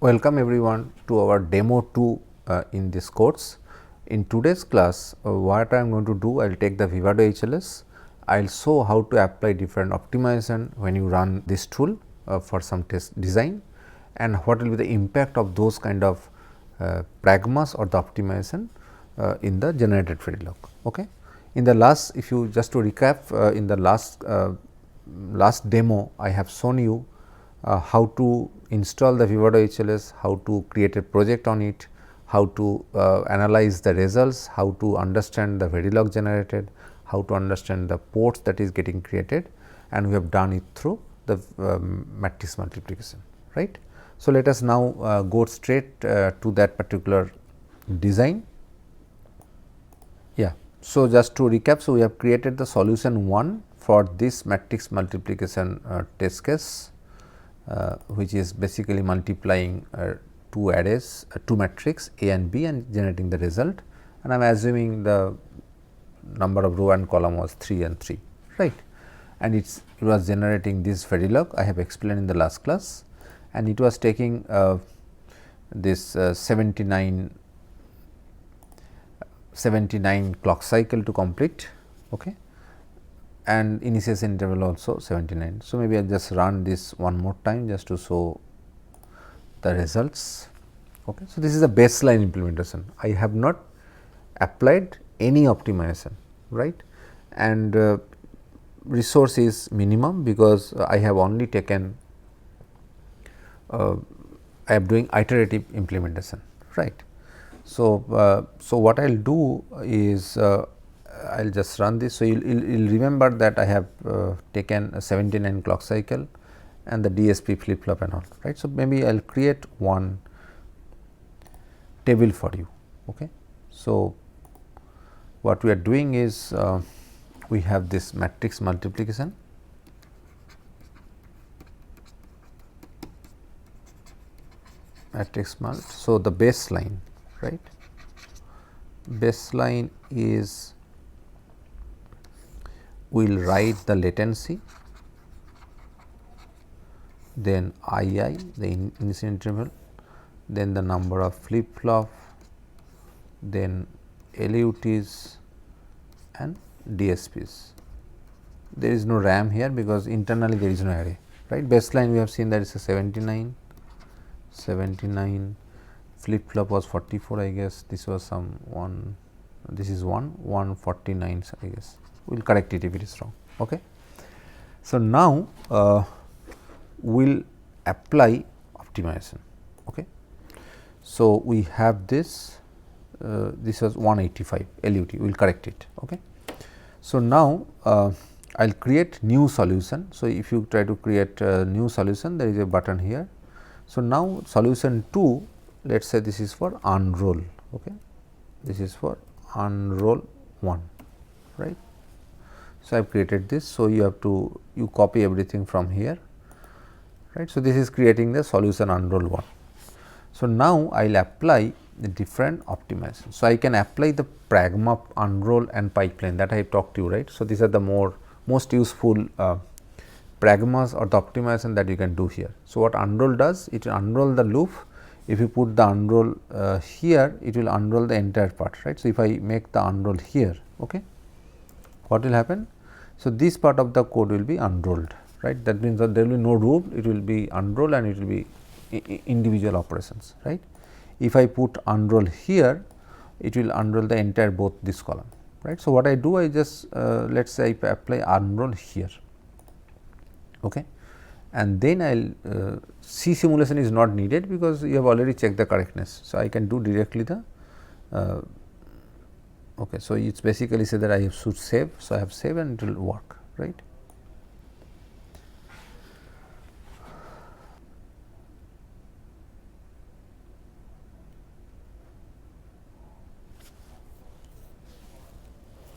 Welcome everyone to our demo 2 in this course. In today's class, what I am going to do, I will take the Vivado HLS, I will show how to apply different optimization when you run this tool for some test design, and what will be the impact of those kind of pragmas or the optimization in the generated Verilog. Okay. In the last, if you just to recap, in the last demo, I have shown you how to install the Vivado HLS, how to create a project on it, how to analyze the results, how to understand the Verilog generated, how to understand the ports that is getting created, and we have done it through the matrix multiplication, right. So, let us now go straight to that particular design. Yeah. So, just to recap, so we have created the solution 1 for this matrix multiplication test case, which is basically multiplying two arrays, two matrix A and B and generating the result, and I am assuming the number of row and column was 3 and 3, right, and it was generating this Verilog I have explained in the last class, and it was taking this 79 clock cycle to complete. Okay. And initiation interval also 79. So, maybe I will just run this one more time just to show the results. Okay. So, this is a baseline implementation. I have not applied any optimization, right, and resource is minimum because I have only taken I am doing iterative implementation, right. So, so what I will do is I will just run this. So, you will remember that I have taken a 79 clock cycle and the DSP flip flop and all, right. So, maybe I will create one table for you. Okay. So, what we are doing is we have this matrix multiplication, So, the baseline, right, baseline is we will write the latency, then II, the initial interval, then the number of flip flop, then LUTs and DSPs. There is no RAM here because internally there is no array, right. Baseline we have seen that is a 79, flip flop was 44, I guess this was some 1, this is 149, I guess. We will correct it if it is wrong. Okay. So, now we will apply optimization. Okay. So, we have this this was 185 LUT, we will correct it. Okay. So, now I will create new solution. So, if you try to create a new solution, there is a button here. So, now solution 2, let us say this is for unroll. Okay. This is for unroll 1, right. So, I have created this. So, you have to copy everything from here, right. So, this is creating the solution unroll 1. So, now I will apply the different optimization. So, I can apply the pragma unroll and pipeline that I have talked to you, right. So, these are the most useful pragmas or the optimization that you can do here. So, what unroll does? It will unroll the loop. If you put the unroll here, it will unroll the entire part, right. So, if I make the unroll here, okay, what will happen? So, this part of the code will be unrolled, right. That means that there will be no rule, it will be unrolled and it will be individual operations, right. If I put unroll here, it will unroll the entire both this column, right. So, what I do, I just let us say I apply unroll here, okay, and then I will C simulation is not needed because you have already checked the correctness. So, I can do directly the okay. So, it is basically say that I should save. So, I have save and it will work, right.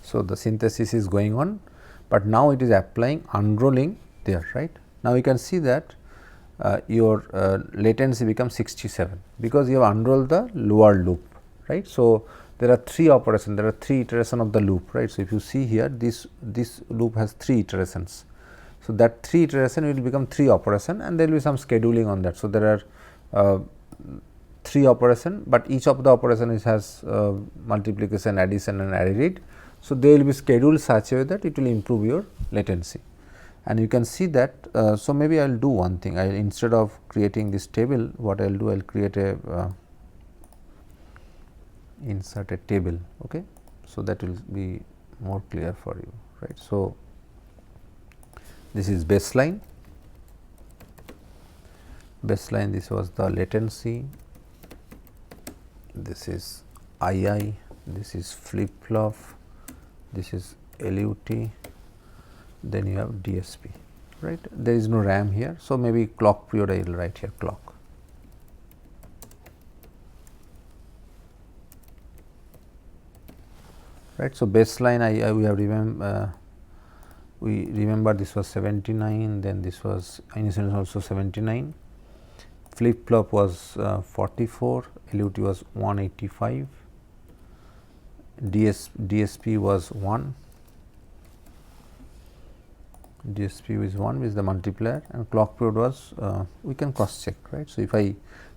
So, the synthesis is going on, but now it is applying unrolling there, right. Now, you can see that your latency becomes 67 because you have unrolled the lower loop, right. So, there are 3 operations, there are 3 iterations of the loop, right. So, if you see here this loop has 3 iterations. So, that 3 iteration will become 3 operation and there will be some scheduling on that. So, there are 3 operation, but each of the operation has multiplication, addition and array read. So, they will be scheduled such a way that it will improve your latency, and you can see that. So, maybe I will do one thing, I will, instead of creating this table, what I will do, I will create a insert a table. Okay. So, that will be more clear for you, right. So, this is baseline, this was the latency, this is II, this is flip flop, this is LUT, then you have DSP, right. There is no RAM here. So, maybe clock period I will write here clock. Right. So, baseline we have we remember this was 79, then this was initial also 79, flip flop was 44, LUT was 185, DSP was 1, DSP is 1 is the multiplier, and clock period was we can cross check, right. So, if I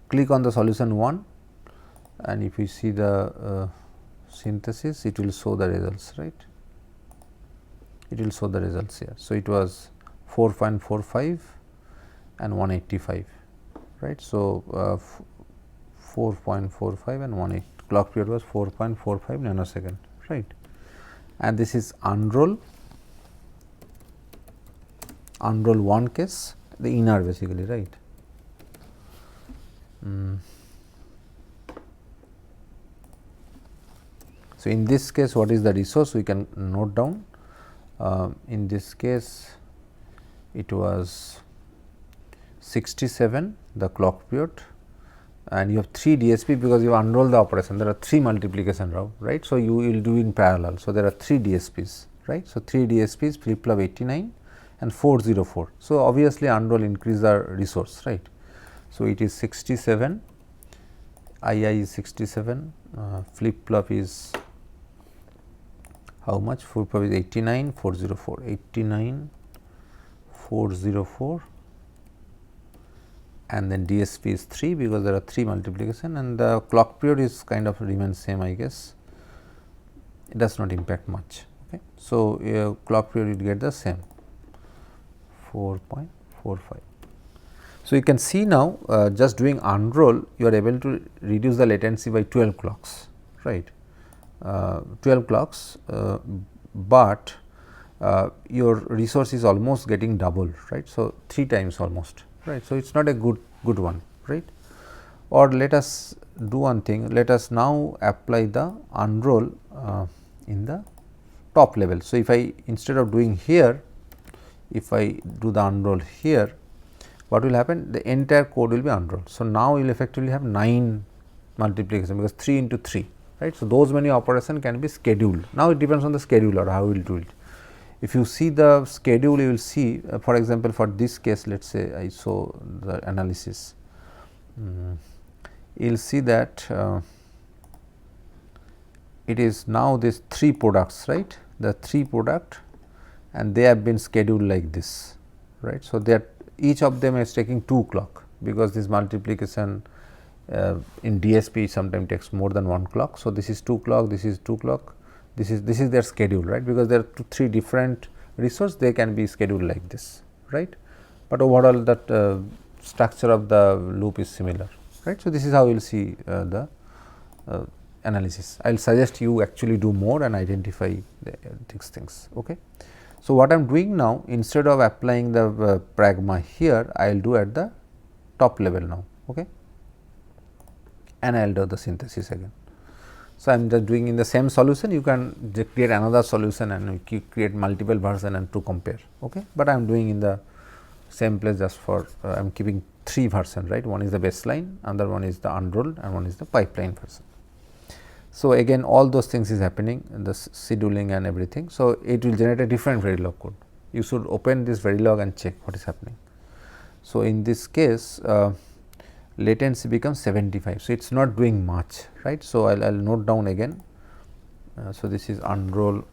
click on the solution 1 and if we see the synthesis, it will show the results, right. It will show the results here. So, it was 4.45 and 185, right. So, 4.45 and 18, clock period was 4.45 nanosecond, right. And this is unroll 1 case, the inner basically, right. So, in this case, what is the resource we can note down. In this case, it was 67 the clock period, and you have 3 DSP because you unroll the operation, there are 3 multiplication row, right. So, you will do in parallel. So, there are 3 DSPs, right. So, 3 DSPs flip flop 89 and 404. So, obviously, unroll increase the resource, right. So, it is 67, II is 67, flip flop is how much, flip flop is 89, 404, 89, 404, and then DSP is 3 because there are 3 multiplication, and the clock period is kind of remains same, I guess, it does not impact much. Okay. So, clock period will get the same 4.45. So, you can see now just doing unroll you are able to reduce the latency by 12 clocks, right. 12 clocks, but your resource is almost getting double, right. So, 3 times almost, right. So, it is not a good one, right. Or let us do one thing, let us now apply the unroll in the top level. So, if I instead of doing here, if I do the unroll here, what will happen, the entire code will be unrolled. So, now you will effectively have 9 multiplication because 3 into 3, right. So, those many operation can be scheduled. Now, it depends on the scheduler how we will do it. If you see the schedule, you will see for example, for this case let us say I show the analysis, you will see that it is now this 3 products, right, the 3 product, and they have been scheduled like this, right. So, they are each of them is taking 2 clock because this multiplication in DSP sometimes takes more than 1 clock. So, this is 2 clock, this is 2 clock, this is their schedule, right, because there are 3 different resource, they can be scheduled like this, right. But overall that structure of the loop is similar, right. So, this is how you will see the analysis. I will suggest you actually do more and identify these things. Okay. So, what I am doing now, instead of applying the pragma here, I will do at the top level now, okay, and I will do the synthesis again. So, I am just doing in the same solution, you can create another solution and create multiple version and to compare, okay. But I am doing in the same place just for I am keeping 3 version, right. One is the baseline, another one is the unrolled, and one is the pipeline version. So, again all those things is happening in the scheduling and everything. So, it will generate a different Verilog code. You should open this Verilog and check what is happening. So, in this case latency becomes 75. So, it is not doing much, right. So, I will note down again. So, this is unroll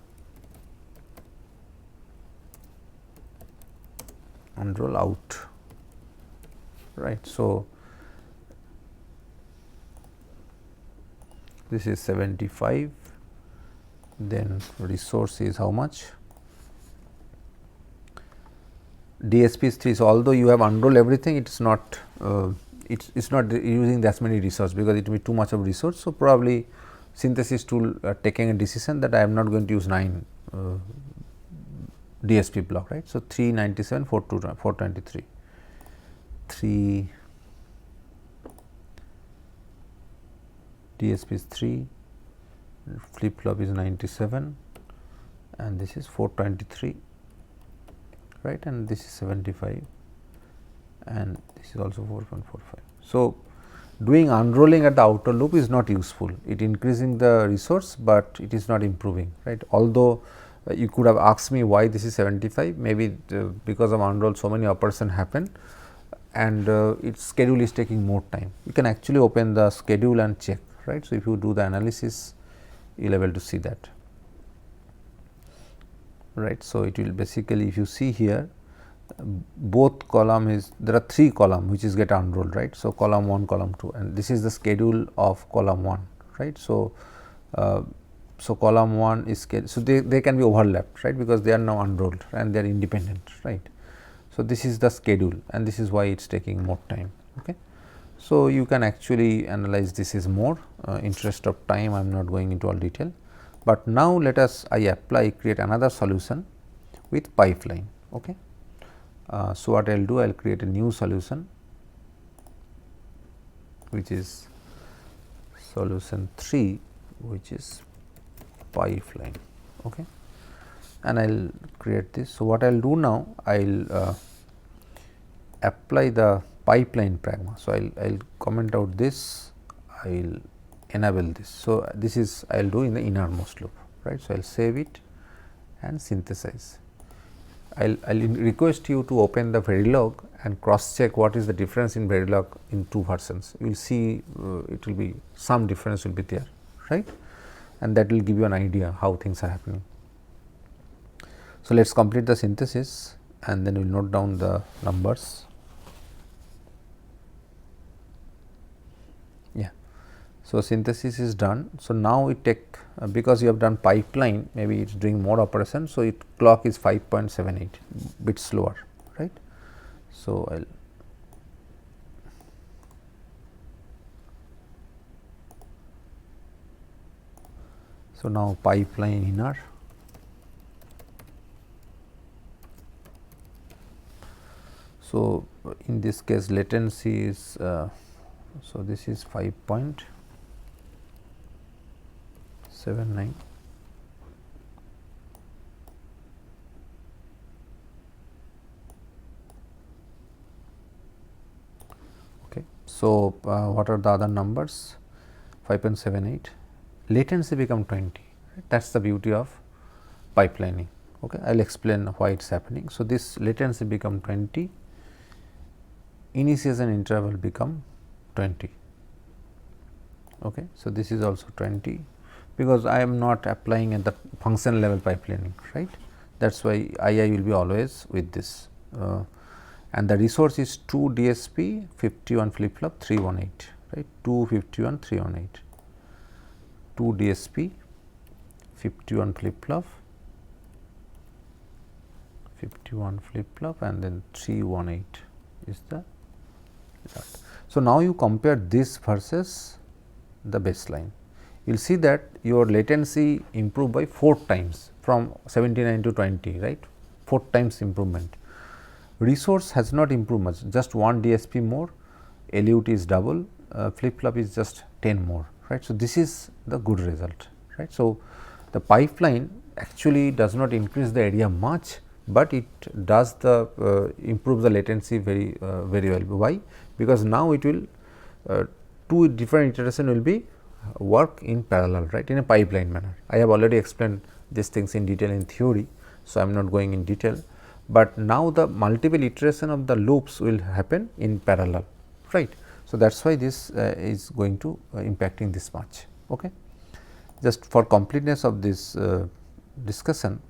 out, right. So, this is 75, then resource is how much? DSP is 3. So, although you have unrolled everything, it is not it's not using that many resource, because it will be too much of resource. So, probably synthesis tool taking a decision that I am not going to use 9 DSP block, right. So, 397 423 3 DSP is 3, flip flop is 97, and this is 423, right, and this is 75, and this is also 4.45. So, doing unrolling at the outer loop is not useful, it increasing the resource, but it is not improving, right. Although you could have asked me why this is 75, maybe because of unroll so many operations happen, and its schedule is taking more time. You can actually open the schedule and check, right. So, if you do the analysis, you will able to see that, right. So, it will basically, if you see here, both column is, there are 3 column which is get unrolled, right. So, column 1, column 2, and this is the schedule of column 1, right. So, so column 1 is scheduled. So, they can be overlapped, right, because they are now unrolled and they are independent, right. So, this is the schedule, and this is why it is taking more time. Okay. So, you can actually analyze this is more, interest of time I am not going into all detail, but now let us create another solution with pipeline. Okay. So, what I will do, I will create a new solution which is solution 3, which is pipeline. Okay. And I will create this. So, what I will do now, I will apply the pipeline pragma. So, I will comment out this, I will enable this. So, this is I will do in the innermost loop, right. So, I will save it and synthesize. I will request you to open the Verilog and cross check what is the difference in Verilog in 2 versions. You will see it will be some difference will be there, right, and that will give you an idea how things are happening. So, let us complete the synthesis and then we will note down the numbers. Yeah. So, synthesis is done. So, now it take because you have done pipeline, maybe it is doing more operation. So, it clock is 5.78 bit slower, right. So, I will so now pipeline inner. So, in this case latency is so this is 5.79. Okay. So, what are the other numbers? 5.78, latency become 20, right? That is the beauty of pipelining. Okay. I will explain why it is happening. So, this latency become 20, initiation interval become 20. Okay. So, this is also 20, because I am not applying at the function level pipelining, right. That is why II will be always with this, and the resource is 2 DSP 51 flip flop 318, right, 251 318, 2 DSP 51 flip flop 51 flip flop and then 318 is the result. So, now you compare this versus the baseline, you will see that your latency improved by 4 times from 79 to 20, right, 4 times improvement. Resource has not improved much, just 1 DSP more, LUT is double, flip flop is just 10 more, right. So, this is the good result, right. So, the pipeline actually does not increase the area much, but it does the improve the latency very very well. Why? Because now it will 2 different iteration will be work in parallel, right, in a pipeline manner. I have already explained these things in detail in theory. So, I am not going in detail, but now the multiple iteration of the loops will happen in parallel, right. So, that is why this is going to impacting this much. Okay. Just for completeness of this discussion,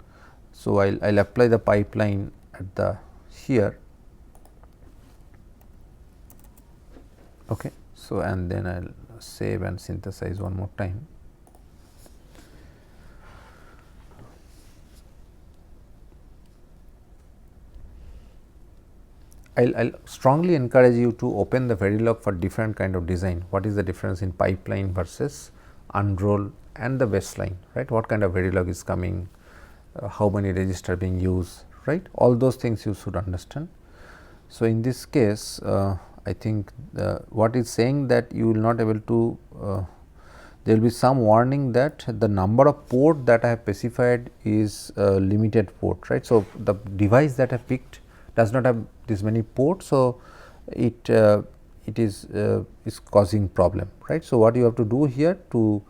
so I will apply the pipeline at the here. Okay. So, and then I will save and synthesize one more time. I'll strongly encourage you to open the Verilog for different kind of design. What is the difference in pipeline versus unroll and the baseline, right? What kind of Verilog is coming, how many register being used, right? All those things you should understand. So, in this case I think what is saying that you will not able to there will be some warning that the number of port that I have specified is limited port, right. So, the device that I picked does not have this many ports. So, it is causing problem, right. So, what you have to do here to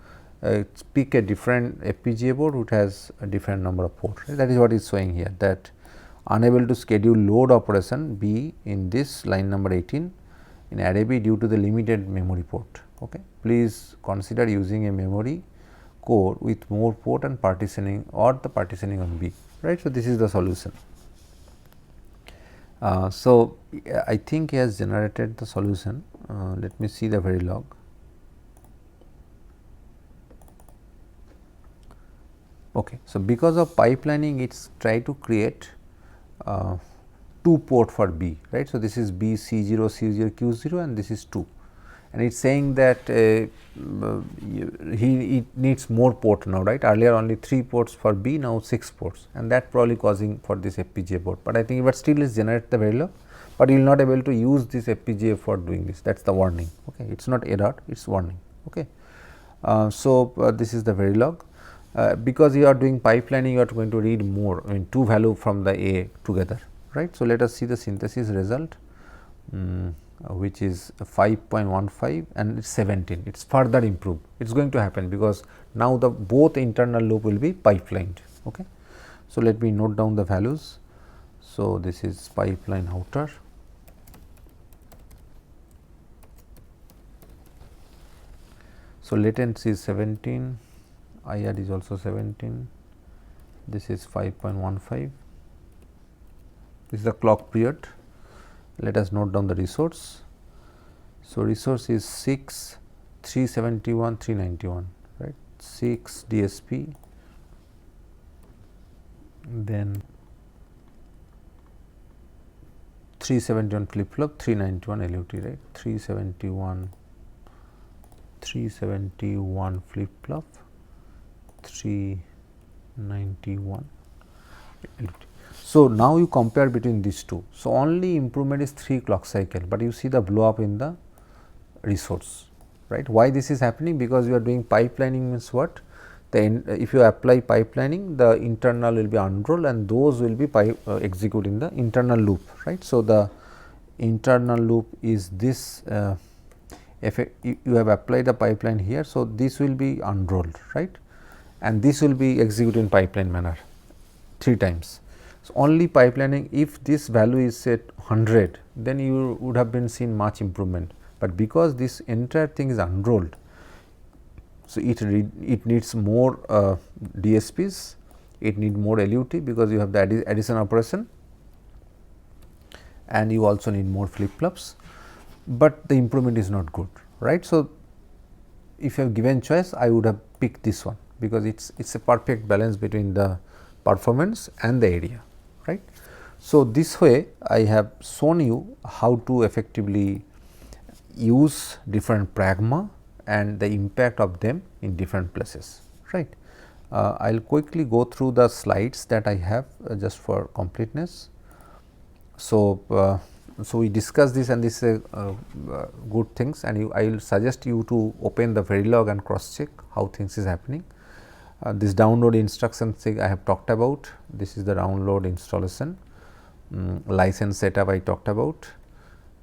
pick a different FPGA board which has a different number of ports, right? That is what is showing here, that unable to schedule load operation B in this line number 18 in array B due to the limited memory port. Okay. Please consider using a memory core with more port and partitioning or the partitioning on B, right. So, this is the solution. So, I think he has generated the solution. Let me see the Verilog. Okay. So, because of pipelining, it is try to create 2 port for B, right. So, this is B C0 C0 Q0 and this is 2, and it is saying that it needs more port now, right. Earlier only 3 ports for B, now 6 ports, and that probably causing for this FPGA board, but I think but still is generate the Verilog, but you will not able to use this FPGA for doing this, that is the warning. Okay. It is not error, it is warning. Okay. This is the Verilog. Because you are doing pipelining, you are going to read more, I mean 2 value from the A together, right. So, let us see the synthesis result, which is 5.15 and it is 17, it is further improved. It is going to happen because now the both internal loop will be pipelined. Okay. So, let me note down the values. So, this is pipeline outer. So, latency is 17. IR is also 17, this is 5.15, this is the clock period. Let us note down the resource. So, resource is 6, 371, 391, right, 6 DSP, then 371 flip flop, 391 LUT, right, 371 flip flop, 391 LUT. So, now you compare between these two. So, only improvement is 3 clock cycle, but you see the blow up in the resource, right. Why this is happening? Because you are doing pipelining means what? If you apply pipelining, the internal will be unrolled and those will be executing the internal loop, right. So, the internal loop is this you have applied the pipeline here. So, this will be unrolled, right, and this will be executed in pipeline manner 3 times. So, only pipelining, if this value is set 100, then you would have been seen much improvement, but because this entire thing is unrolled. So, it needs more DSPs, it need more LUT because you have the addition operation and you also need more flip flops, but the improvement is not good, right. So, if you have given choice, I would have picked this one because it is a perfect balance between the performance and the area, right. So, this way I have shown you how to effectively use different pragma and the impact of them in different places, right. I will quickly go through the slides that I have just for completeness. So, we discussed this and this is good things, and I will suggest you to open the Verilog and cross check how things is happening. This download instructions I have talked about, this is the download installation, license setup I talked about.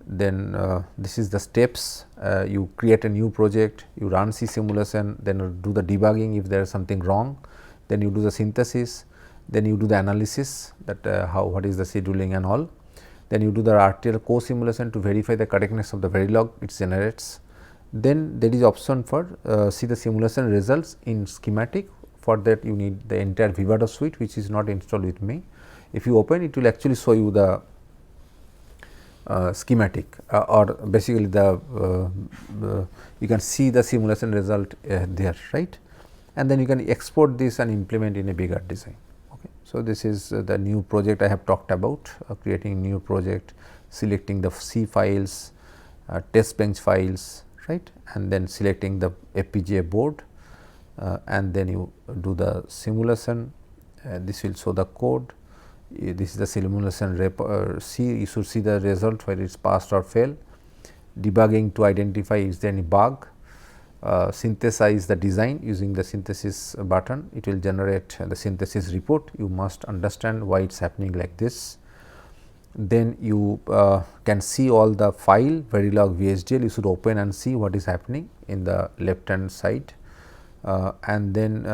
Then this is the steps, you create a new project, you run C simulation, then do the debugging if there is something wrong, then you do the synthesis, then you do the analysis that what is the scheduling and all. Then you do the RTL co-simulation to verify the correctness of the Verilog it generates. Then there is option for see the simulation results in schematic. For that you need the entire Vivado suite which is not installed with me. If you open, it will actually show you the schematic or basically the you can see the simulation result there, right, and then you can export this and implement in a bigger design. Okay. So, this is the new project I have talked about, creating new project, selecting the C files, test bench files, right, and then selecting the FPGA board, and then you do the simulation. This will show the code. This is the simulation see, you should see the result whether it is passed or fail, debugging to identify is there any bug, synthesize the design using the synthesis button, it will generate the synthesis report. You must understand why it is happening like this. Then you can see all the file Verilog VHDL, you should open and see what is happening in the left hand side, and then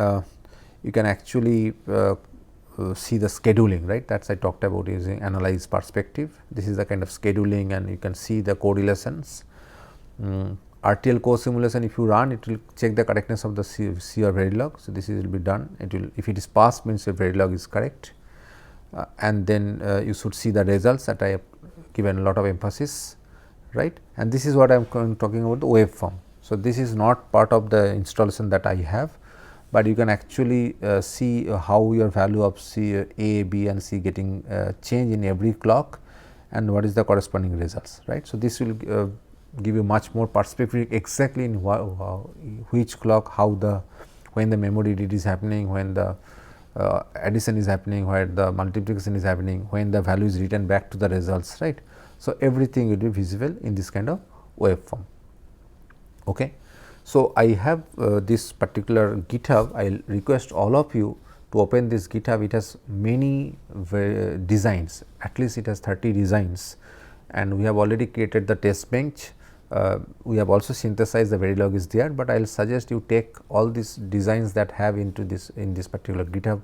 you can actually see the scheduling, right, that is I talked about using analyze perspective. This is the kind of scheduling and you can see the correlations. RTL core simulation, if you run, it will check the correctness of the C or Verilog. So, this will be done, it will, if it is passed means your Verilog is correct, and then you should see the results that I have given a lot of emphasis, right, and this is what I am talking about, the waveform. So, this is not part of the installation that I have, but you can actually see how your value of C A, B and C getting change in every clock and what is the corresponding results, right. So, this will give you much more perspective exactly in which clock, how the, when the memory read is happening, when the addition is happening, where the multiplication is happening, when the value is written back to the results, right. So, everything will be visible in this kind of waveform. Okay. So, I have this particular GitHub, I will request all of you to open this GitHub. It has many designs, at least it has 30 designs, and we have already created the test bench. We have also synthesized, the Verilog is there, but I will suggest you take all these designs that have into this, in this particular GitHub.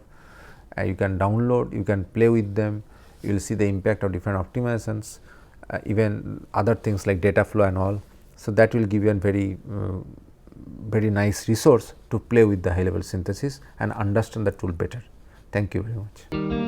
You can download, you can play with them, you will see the impact of different optimizations, even other things like data flow and all. So, that will give you a very nice resource to play with the high level synthesis and understand the tool better. Thank you very much.